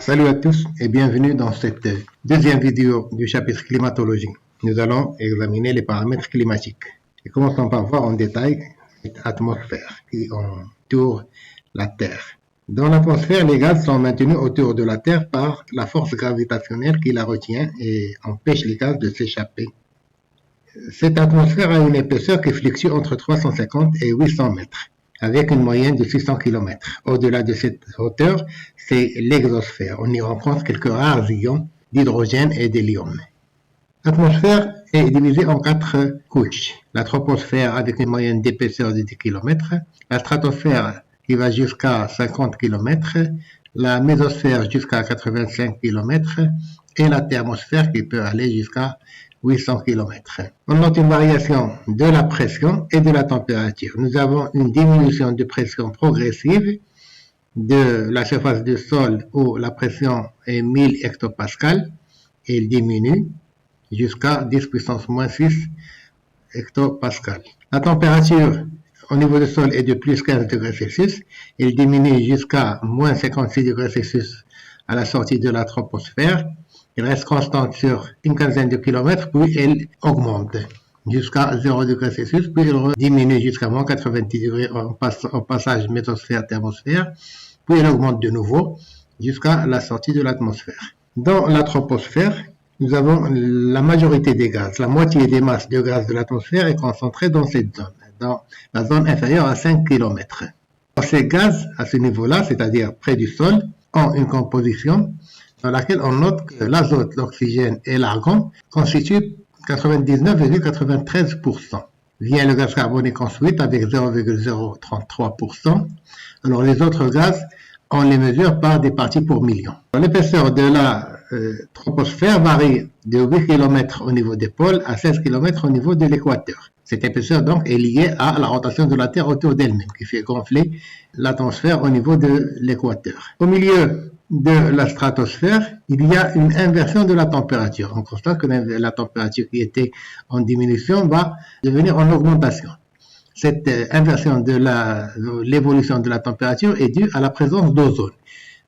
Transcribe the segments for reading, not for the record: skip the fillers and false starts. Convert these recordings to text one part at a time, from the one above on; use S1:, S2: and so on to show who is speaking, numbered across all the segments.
S1: Salut à tous et bienvenue dans cette deuxième vidéo du chapitre climatologie. Nous allons examiner les paramètres climatiques. Et commençons par voir en détail cette atmosphère qui entoure la Terre. Dans l'atmosphère, les gaz sont maintenus autour de la Terre par la force gravitationnelle qui la retient et empêche les gaz de s'échapper. Cette atmosphère a une épaisseur qui fluctue entre 350 et 800 mètres, avec une moyenne de 600 km. Au-delà de cette hauteur, c'est l'exosphère. On y rencontre quelques rares ions d'hydrogène et d'hélium. L'atmosphère est divisée en 4 couches. La troposphère avec une moyenne d'épaisseur de 10 km, la stratosphère qui va jusqu'à 50 km, la mésosphère jusqu'à 85 km et la thermosphère qui peut aller jusqu'à 800 km. On note une variation de la pression et de la température. Nous avons une diminution de pression progressive de la surface du sol où la pression est 1000 hectopascales et elle diminue jusqu'à 10 puissance moins 6 hectopascales. La température au niveau du sol est de plus 15 degrés Celsius. Elle diminue jusqu'à moins 56 degrés Celsius à la sortie de la troposphère. Elle reste constante sur une quinzaine de kilomètres, puis elle augmente jusqu'à 0 degrés Celsius, puis elle diminue jusqu'à moins 90 degrés au passage mésosphère-thermosphère, puis elle augmente de nouveau jusqu'à la sortie de l'atmosphère. Dans la troposphère, nous avons la majorité des gaz. La moitié des masses de gaz de l'atmosphère est concentrée dans cette zone, dans la zone inférieure à 5 km. Ces gaz, à ce niveau-là, c'est-à-dire près du sol, ont une composition dans laquelle on note que l'azote, l'oxygène et l'argon constituent 99,93%. Vient le gaz carbonique ensuite avec 0,033%. Alors les autres gaz, on les mesure par des parties pour million. L'épaisseur de la troposphère varie de 8 km au niveau des pôles à 16 km au niveau de l'équateur. Cette épaisseur donc est liée à la rotation de la Terre autour d'elle-même qui fait gonfler l'atmosphère au niveau de l'équateur. Au milieu de la stratosphère, il y a une inversion de la température. On constate que la température qui était en diminution va devenir en augmentation. Cette inversion de l'évolution de la température est due à la présence d'ozone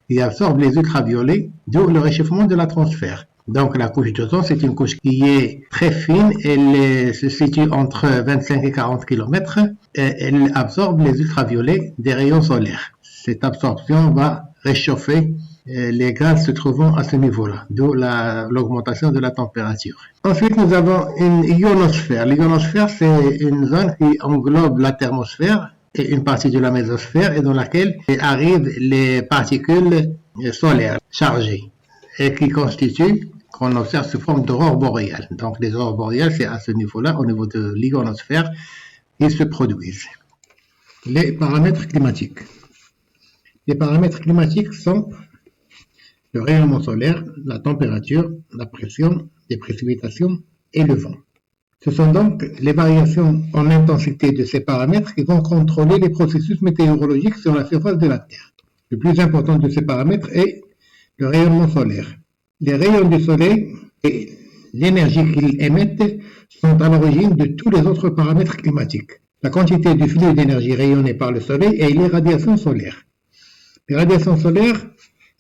S1: qui absorbe les ultraviolets, d'où le réchauffement de l'atmosphère. Donc la couche d'ozone, c'est une couche qui est très fine, elle se situe entre 25 et 40 km et elle absorbe les ultraviolets des rayons solaires. Cette absorption va réchauffer les gaz se trouvant à ce niveau-là, d'où l'augmentation de la température. Ensuite, nous avons une ionosphère. L'ionosphère, c'est une zone qui englobe la thermosphère et une partie de la mésosphère et dans laquelle arrivent les particules solaires chargées et qui constituent, qu'on observe sous forme d'aurore boréale. Donc les aurores boréales, c'est à ce niveau-là, au niveau de l'ionosphère, qu'ils se produisent. Les paramètres climatiques. Les paramètres climatiques sont le rayonnement solaire, la température, la pression, les précipitations et le vent. Ce sont donc les variations en intensité de ces paramètres qui vont contrôler les processus météorologiques sur la surface de la Terre. Le plus important de ces paramètres est le rayonnement solaire. Les rayons du soleil et l'énergie qu'ils émettent sont à l'origine de tous les autres paramètres climatiques. La quantité du flux d'énergie rayonnée par le soleil et les radiations solaires. Les radiations solaires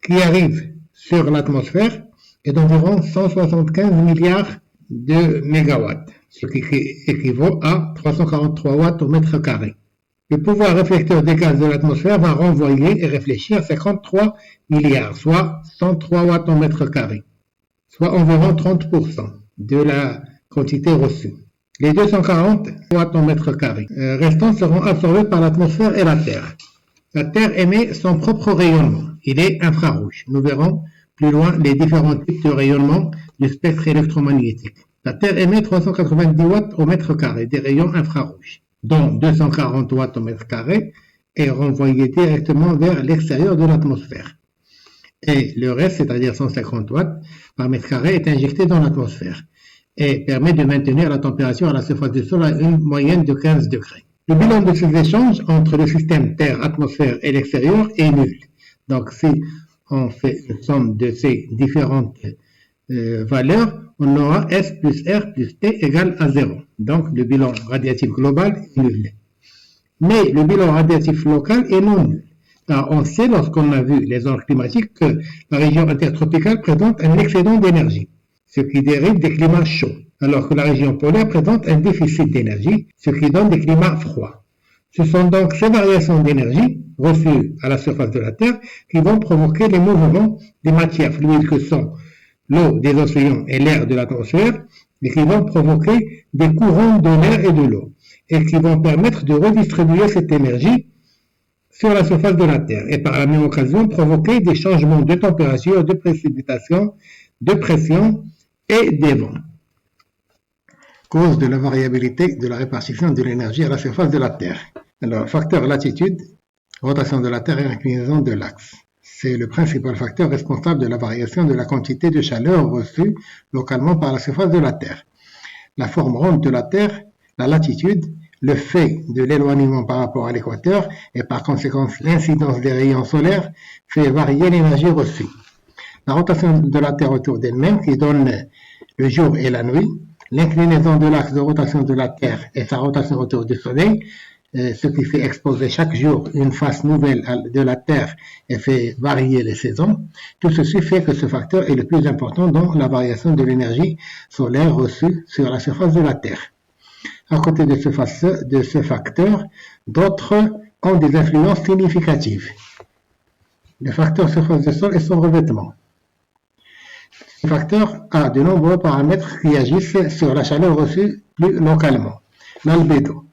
S1: qui arrivent sur l'atmosphère est d'environ 175 milliards de mégawatts, ce qui équivaut à 343 watts au mètre carré. Le pouvoir réflecteur des gaz de l'atmosphère va renvoyer et réfléchir 53 milliards, soit 103 watts au mètre carré, soit environ 30% de la quantité reçue. Les 240 watts au mètre carré restants seront absorbés par l'atmosphère et la Terre. La Terre émet son propre rayonnement. Il est infrarouge. Nous verrons plus loin les différents types de rayonnement du spectre électromagnétique. La Terre émet 390 watts au mètre carré des rayons infrarouges, dont 240 watts au mètre carré est renvoyé directement vers l'extérieur de l'atmosphère. Et le reste, c'est-à-dire 150 watts par mètre carré, est injecté dans l'atmosphère et permet de maintenir la température à la surface du sol à une moyenne de 15 degrés. Le bilan de ces échanges entre le système Terre, atmosphère et l'extérieur est nul. Donc si on fait une somme de ces différentes valeurs, on aura S plus R plus T égale à 0. Donc le bilan radiatif global est nul. Mais le bilan radiatif local est non nul. car on sait lorsqu'on a vu les zones climatiques que la région intertropicale présente un excédent d'énergie, ce qui dérive des climats chauds, alors que la région polaire présente un déficit d'énergie, ce qui donne des climats froids. Ce sont donc ces variations d'énergie reçues à la surface de la Terre qui vont provoquer les mouvements des matières fluides que sont l'eau des océans et l'air de l'atmosphère, et qui vont provoquer des courants de l'air et de l'eau, et qui vont permettre de redistribuer cette énergie sur la surface de la Terre, et par la même occasion provoquer des changements de température, de précipitation, de pression et des vents. Cause de la variabilité de la répartition de l'énergie à la surface de la Terre. Alors, facteur latitude, rotation de la Terre et inclinaison de l'axe. C'est le principal facteur responsable de la variation de la quantité de chaleur reçue localement par la surface de la Terre. La forme ronde de la Terre, la latitude, le fait de l'éloignement par rapport à l'équateur et par conséquent l'incidence des rayons solaires fait varier l'énergie reçue. La rotation de la Terre autour d'elle-même qui donne le jour et la nuit, l'inclinaison de l'axe de rotation de la Terre et sa rotation autour du Soleil, ce qui fait exposer chaque jour une face nouvelle de la Terre et fait varier les saisons. Tout ceci fait que ce facteur est le plus important dans la variation de l'énergie solaire reçue sur la surface de la Terre. À côté de ce facteur, d'autres ont des influences significatives. Le facteur surface du sol et son revêtement. Ce facteur a de nombreux paramètres qui agissent sur la chaleur reçue plus localement. L'albédo.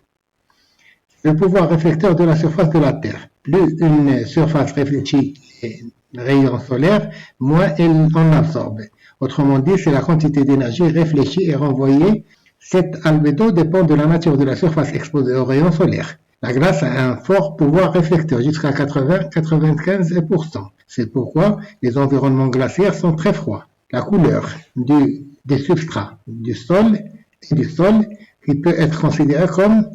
S1: Le pouvoir réflecteur de la surface de la Terre. Plus une surface réfléchit les rayons solaires, moins elle en absorbe. Autrement dit, c'est la quantité d'énergie réfléchie et renvoyée. Cet albédo dépend de la nature de la surface exposée aux rayons solaires. La glace a un fort pouvoir réflecteur, jusqu'à 80-95%. C'est pourquoi les environnements glaciaires sont très froids. La couleur des substrats du sol qui peut être considéré comme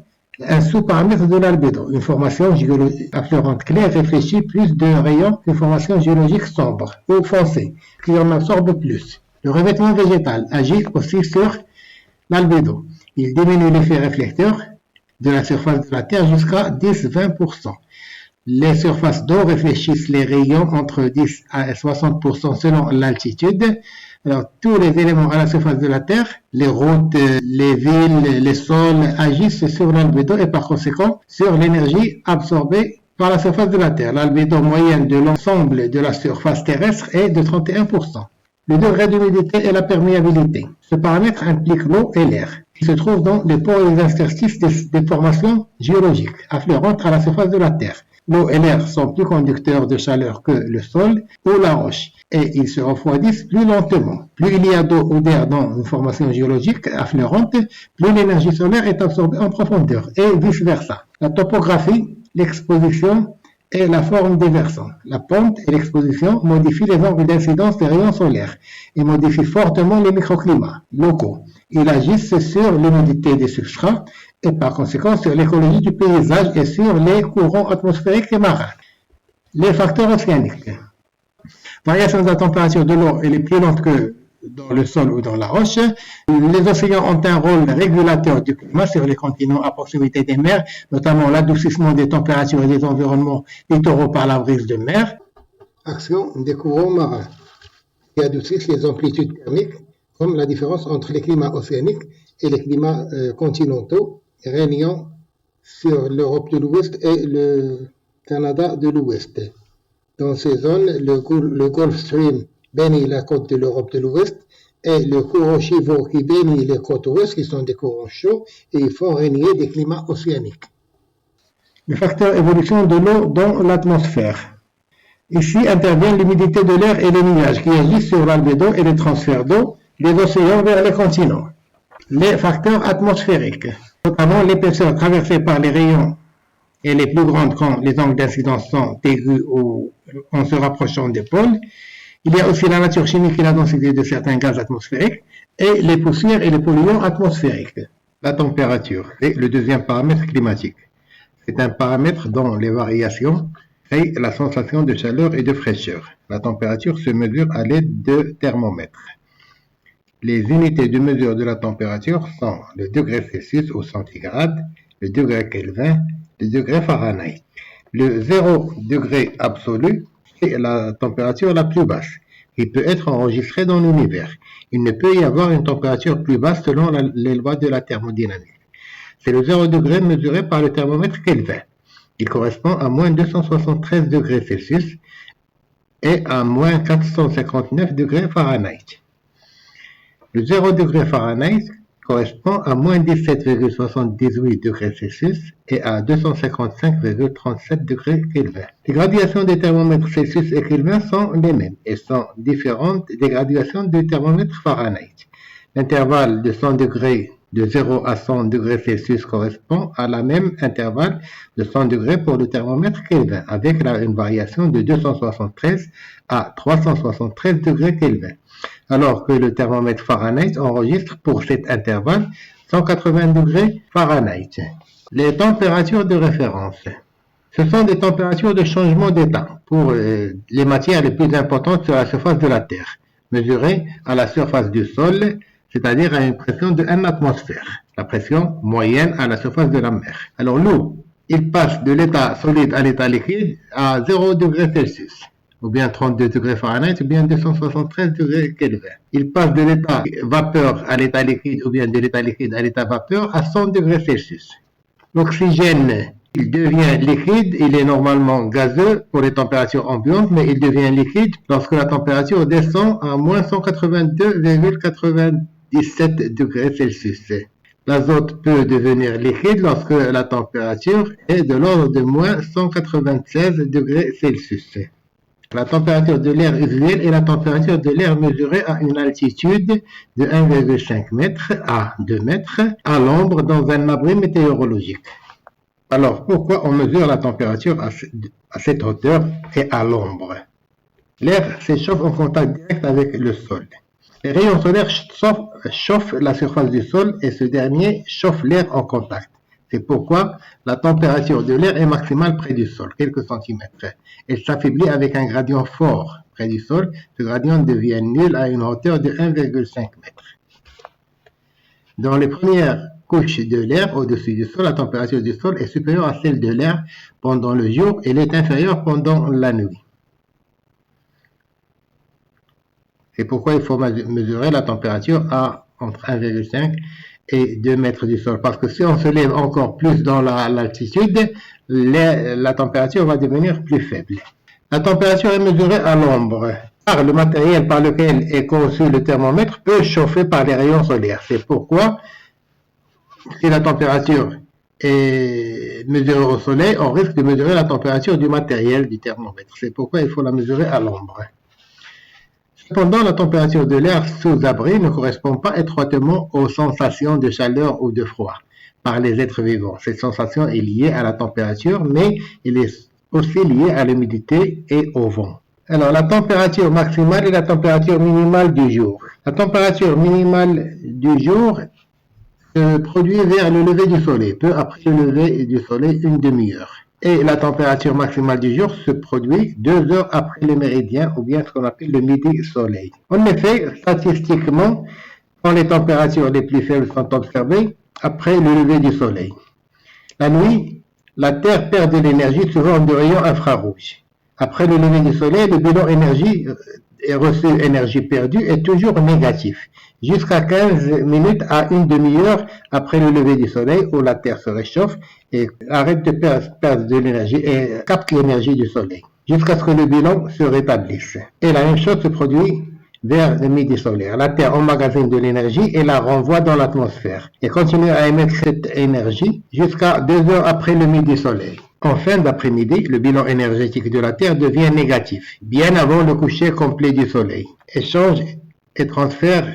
S1: un sous-paramètre de l'albédo. Une formation géologique affleurante claire réfléchit plus de rayons qu'une formation géologique sombre ou foncée, qui en absorbe plus. Le revêtement végétal agit aussi sur l'albédo. Il diminue l'effet réflecteur de la surface de la Terre jusqu'à 10-20%. Les surfaces d'eau réfléchissent les rayons entre 10 à 60% selon l'altitude. Alors, tous les éléments à la surface de la Terre, les routes, les villes, les sols, agissent sur l'albédo et par conséquent sur l'énergie absorbée par la surface de la Terre. L'albédo moyenne de l'ensemble de la surface terrestre est de 31%. Le degré d'humidité et la perméabilité. Ce paramètre implique l'eau et l'air, qui se trouvent dans les pores et les interstices des formations géologiques affleurantes à la surface de la Terre. L'eau et l'air sont plus conducteurs de chaleur que le sol ou la roche, et ils se refroidissent plus lentement. Plus il y a d'eau ou d'air dans une formation géologique affleurante, plus l'énergie solaire est absorbée en profondeur, et vice-versa. La topographie, l'exposition et la forme des versants. La pente et l'exposition modifient les angles d'incidence des rayons solaires et modifient fortement les microclimats locaux. Ils agissent sur l'humidité des substrats et par conséquent sur l'écologie du paysage et sur les courants atmosphériques et marins. Les facteurs océaniques. Variation de la température de l'eau est plus lente que dans le sol ou dans la roche. Les océans ont un rôle régulateur du climat sur les continents à proximité des mers, notamment l'adoucissement des températures et des environnements littoraux par la brise de mer. Action des courants marins qui adoucissent les amplitudes thermiques, comme la différence entre les climats océaniques et les climats continentaux régnant sur l'Europe de l'Ouest et le Canada de l'Ouest. Dans ces zones, le Gulf Stream baigne la côte de l'Europe de l'Ouest et le courant Chivo qui baigne les côtes ouest, qui sont des courants chauds, et ils font régner des climats océaniques. Le facteur évolution de l'eau dans l'atmosphère. Ici intervient l'humidité de l'air et les nuages qui agissent sur l'albédo et les transferts d'eau des océans vers les continents. Les facteurs atmosphériques, notamment l'épaisseur traversée par les rayons est les plus grandes quand les angles d'incidence sont aigus ou en se rapprochant des pôles. Il y a aussi la nature chimique et la densité de certains gaz atmosphériques et les poussières et les polluants atmosphériques. La température est le deuxième paramètre climatique. C'est un paramètre dont les variations créent la sensation de chaleur et de fraîcheur. La température se mesure à l'aide de thermomètres. Les unités de mesure de la température sont le degré Celsius au centigrade, le degré Kelvin, le degré Fahrenheit. Le 0 degré absolu est la température la plus basse qui peut être enregistrée dans l'univers. Il ne peut y avoir une température plus basse selon les lois de la thermodynamique. C'est le 0 degré mesuré par le thermomètre Kelvin. Il correspond à moins 273 degrés Celsius et à moins 459 degrés Fahrenheit. Le 0 degré Fahrenheit correspond à moins 17,78 degrés Celsius et à 255,37 degrés Kelvin. Les graduations des thermomètres Celsius et Kelvin sont les mêmes et sont différentes des graduations du thermomètre Fahrenheit. L'intervalle de 100 degrés de 0 à 100 degrés Celsius correspond à la même intervalle de 100 degrés pour le thermomètre Kelvin, avec une variation de 273 à 373 degrés Kelvin, alors que le thermomètre Fahrenheit enregistre pour cet intervalle 180 degrés Fahrenheit. Les températures de référence. Ce sont des températures de changement d'état pour les matières les plus importantes sur la surface de la Terre, mesurées à la surface du sol, c'est-à-dire à une pression de 1 atmosphère, la pression moyenne à la surface de la mer. Alors l'eau, il passe de l'état solide à l'état liquide à 0 degrés Celsius, ou bien 32 degrés Fahrenheit, ou bien 273 degrés Kelvin. Il passe de l'état vapeur à l'état liquide, ou bien de l'état liquide à l'état vapeur à 100 degrés Celsius. L'oxygène, il devient liquide, il est normalement gazeux pour les températures ambiantes, mais il devient liquide lorsque la température descend à moins 182,97 degrés Celsius. L'azote peut devenir liquide lorsque la température est de l'ordre de moins 196 degrés Celsius. La température de l'air usuelle est la température de l'air mesurée à une altitude de 1,5 m à 2 mètres à l'ombre dans un abri météorologique. Alors, pourquoi on mesure la température à cette hauteur et à l'ombre? L'air s'échauffe en contact direct avec le sol. Les rayons solaires chauffent la surface du sol et ce dernier chauffe l'air en contact. C'est pourquoi la température de l'air est maximale près du sol, quelques centimètres. Elle s'affaiblit avec un gradient fort près du sol. Ce gradient devient nul à une hauteur de 1,5 m. Dans les premières couches de l'air au-dessus du sol, la température du sol est supérieure à celle de l'air pendant le jour et elle est inférieure pendant la nuit. C'est pourquoi il faut mesurer la température à entre 1,5 et 2 mètres du sol. Parce que si on se lève encore plus dans l'altitude, la température va devenir plus faible. La température est mesurée à l'ombre, car le matériel par lequel est conçu le thermomètre peut chauffer par les rayons solaires. C'est pourquoi, si la température est mesurée au soleil, on risque de mesurer la température du matériel du thermomètre. C'est pourquoi il faut la mesurer à l'ombre. Cependant, la température de l'air sous abri ne correspond pas étroitement aux sensations de chaleur ou de froid par les êtres vivants. Cette sensation est liée à la température, mais elle est aussi liée à l'humidité et au vent. Alors, la température maximale et la température minimale du jour. La température minimale du jour se produit vers le lever du soleil, peu après le lever du soleil, une demi-heure. Et la température maximale du jour se produit 2 heures après le méridien, ou bien ce qu'on appelle le midi-soleil. En effet, statistiquement, quand les températures les plus faibles sont observées après le lever du soleil. La nuit, la Terre perd de l'énergie sous forme de rayons infrarouges. Après le lever du soleil, le bilan énergie reçu énergie perdue est toujours négatif, jusqu'à 15 minutes à une demi-heure après le lever du soleil où la Terre se réchauffe et arrête de perdre de l'énergie et capte l'énergie du soleil, jusqu'à ce que le bilan se rétablisse. Et la même chose se produit vers le midi solaire. La Terre emmagasine de l'énergie et la renvoie dans l'atmosphère et continue à émettre cette énergie jusqu'à 2 heures après le midi soleil. En fin d'après-midi, le bilan énergétique de la Terre devient négatif, bien avant le coucher complet du Soleil. Échange et transfert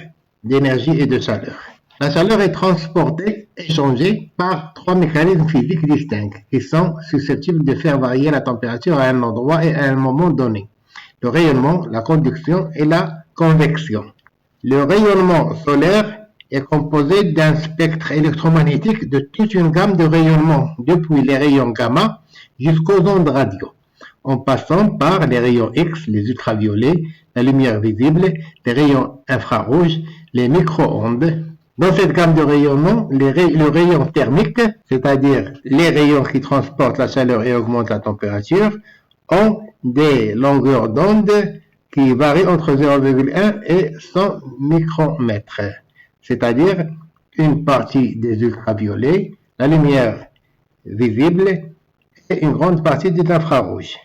S1: d'énergie et de chaleur. La chaleur est transportée, échangée par 3 mécanismes physiques distincts qui sont susceptibles de faire varier la température à un endroit et à un moment donné. Le rayonnement, la conduction et la convection. Le rayonnement solaire est composé d'un spectre électromagnétique de toute une gamme de rayonnements, depuis les rayons gamma jusqu'aux ondes radio, en passant par les rayons X, les ultraviolets, la lumière visible, les rayons infrarouges, les micro-ondes, Dans cette gamme de rayonnement, le rayon thermique, c'est-à-dire les rayons qui transportent la chaleur et augmentent la température, ont des longueurs d'onde qui varient entre 0,1 et 100 micromètres, c'est-à-dire une partie des ultraviolets, la lumière visible et une grande partie des infrarouges.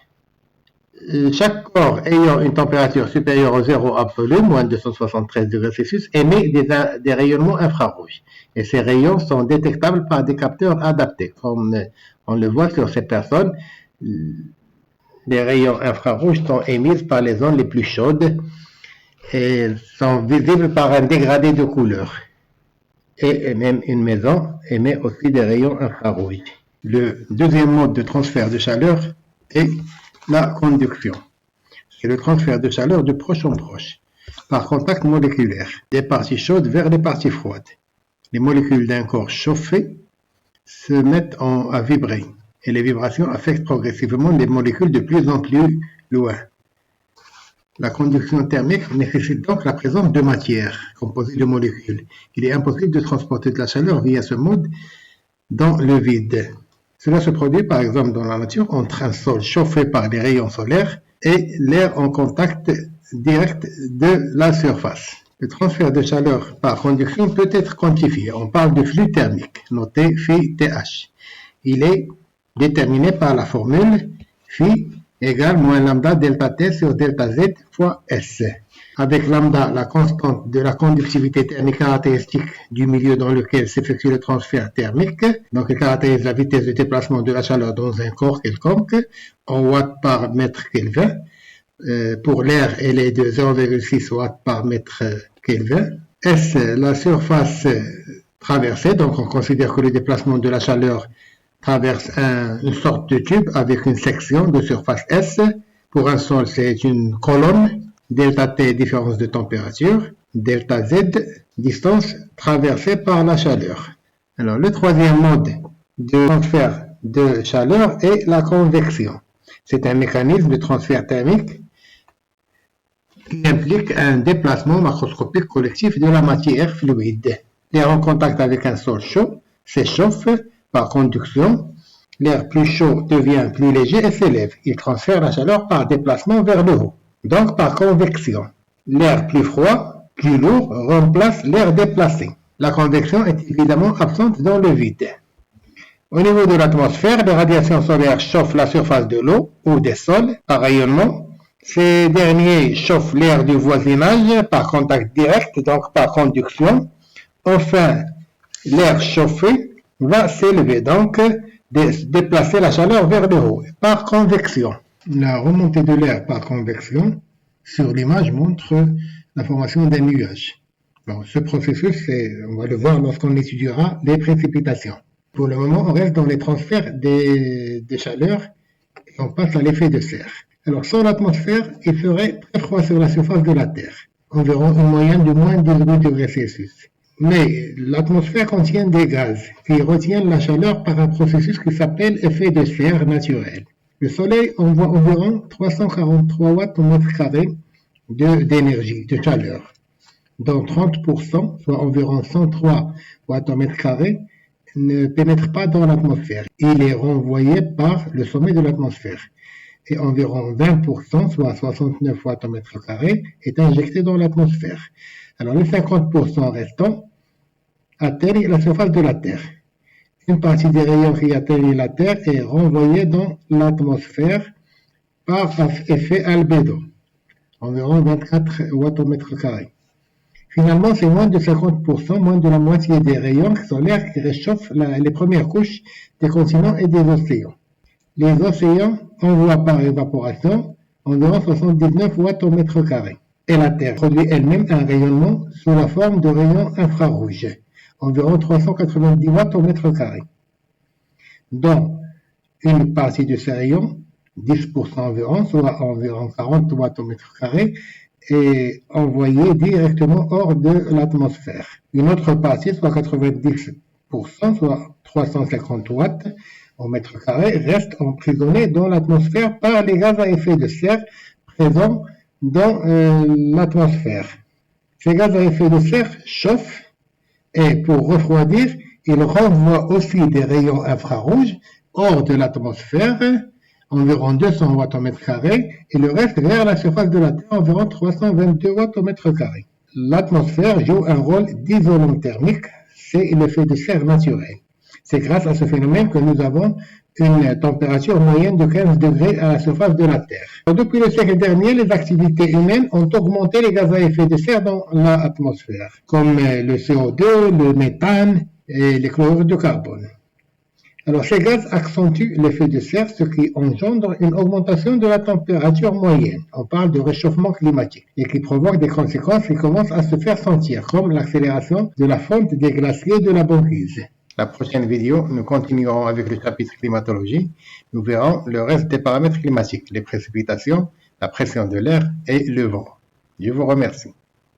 S1: Chaque corps ayant une température supérieure au zéro absolu, moins 273 degrés Celsius, émet des rayonnements infrarouges. Et ces rayons sont détectables par des capteurs adaptés. Comme on le voit sur ces personnes, les rayons infrarouges sont émis par les zones les plus chaudes et sont visibles par un dégradé de couleur. Et même une maison émet aussi des rayons infrarouges. Le deuxième mode de transfert de chaleur est la conduction. C'est le transfert de chaleur de proche en proche, par contact moléculaire, des parties chaudes vers les parties froides. Les molécules d'un corps chauffé se mettent à vibrer, et les vibrations affectent progressivement les molécules de plus en plus loin. La conduction thermique nécessite donc la présence de matière composée de molécules. Il est impossible de transporter de la chaleur via ce mode dans le vide. Cela se produit par exemple dans la nature entre un sol chauffé par les rayons solaires et l'air en contact direct de la surface. Le transfert de chaleur par conduction peut être quantifié. On parle de flux thermique, noté phi-TH. Il est déterminé par la formule phi égale moins lambda delta T sur delta Z fois S. Avec lambda, la constante de la conductivité thermique caractéristique du milieu dans lequel s'effectue le transfert thermique, donc elle caractérise la vitesse de déplacement de la chaleur dans un corps quelconque, en watts par mètre Kelvin. Pour l'air, elle est de 0,6 watts par mètre Kelvin. S, la surface traversée, donc on considère que le déplacement de la chaleur traverse une sorte de tube avec une section de surface S. Pour un sol, c'est une colonne. Delta T, différence de température. Delta Z, distance traversée par la chaleur. Alors, le troisième mode de transfert de chaleur est la convection. C'est un mécanisme de transfert thermique qui implique un déplacement macroscopique collectif de la matière fluide. L'air en contact avec un sol chaud s'échauffe par conduction. L'air plus chaud devient plus léger et s'élève. Il transfère la chaleur par déplacement vers le haut. Donc par convection. L'air plus froid, plus lourd, remplace l'air déplacé. La convection est évidemment absente dans le vide. Au niveau de l'atmosphère, les radiations solaires chauffent la surface de l'eau ou des sols par rayonnement. Ces derniers chauffent l'air du voisinage par contact direct, donc par conduction. Enfin, l'air chauffé va s'élever, donc déplacer la chaleur vers le haut, par convection. La remontée de l'air par convection sur l'image montre la formation d'un nuage. Bon, ce processus, on va le voir lorsqu'on étudiera les précipitations. Pour le moment, on reste dans les transferts des chaleurs et on passe à l'effet de serre. Alors, sans l'atmosphère, il ferait très froid sur la surface de la Terre, environ une moyenne de moins 18 degrés Celsius. Mais l'atmosphère contient des gaz qui retiennent la chaleur par un processus qui s'appelle effet de serre naturel. Le Soleil envoie environ 343 watts au mètre carré d'énergie, de chaleur, dont 30%, soit environ 103 watts au mètre carré, ne pénètre pas dans l'atmosphère. Il est renvoyé par le sommet de l'atmosphère. Et environ 20%, soit 69 watts au mètre carré, est injecté dans l'atmosphère. Alors les 50% restants atteignent la surface de la Terre. Une partie des rayons qui atteignent la Terre est renvoyée dans l'atmosphère par effet albédo, environ 24 watts au mètre carré. Finalement, c'est moins de 50%, moins de la moitié des rayons solaires qui réchauffent les premières couches des continents et des océans. Les océans envoient par évaporation environ 79 watts au mètre carré. Et la Terre produit elle-même un rayonnement sous la forme de rayons infrarouges, environ 390 watts au mètre carré, dont une partie de ces rayons, 10% environ, soit environ 40 watts au mètre carré, est envoyée directement hors de l'atmosphère. Une autre partie, soit 90%, soit 350 watts au mètre carré, reste emprisonnée dans l'atmosphère par les gaz à effet de serre présents dans l'atmosphère. Ces gaz à effet de serre chauffent Et pour refroidir, il renvoie aussi des rayons infrarouges hors de l'atmosphère, environ 200 watts au mètre carré, et le reste vers la surface de la Terre, environ 322 watts au mètre carré. L'atmosphère joue un rôle d'isolant thermique, c'est l'effet de serre naturel. C'est grâce à ce phénomène que nous avons une température moyenne de 15 degrés à la surface de la Terre. Depuis le siècle dernier, les activités humaines ont augmenté les gaz à effet de serre dans l'atmosphère, comme le CO2, le méthane et les chlorures de carbone. Alors, ces gaz accentuent l'effet de serre, ce qui engendre une augmentation de la température moyenne. On parle de réchauffement climatique et qui provoque des conséquences qui commencent à se faire sentir, comme l'accélération de la fonte des glaciers de la banquise. La prochaine vidéo, nous continuerons avec le chapitre climatologie. Nous verrons le reste des paramètres climatiques, les précipitations, la pression de l'air et le vent. Je vous remercie.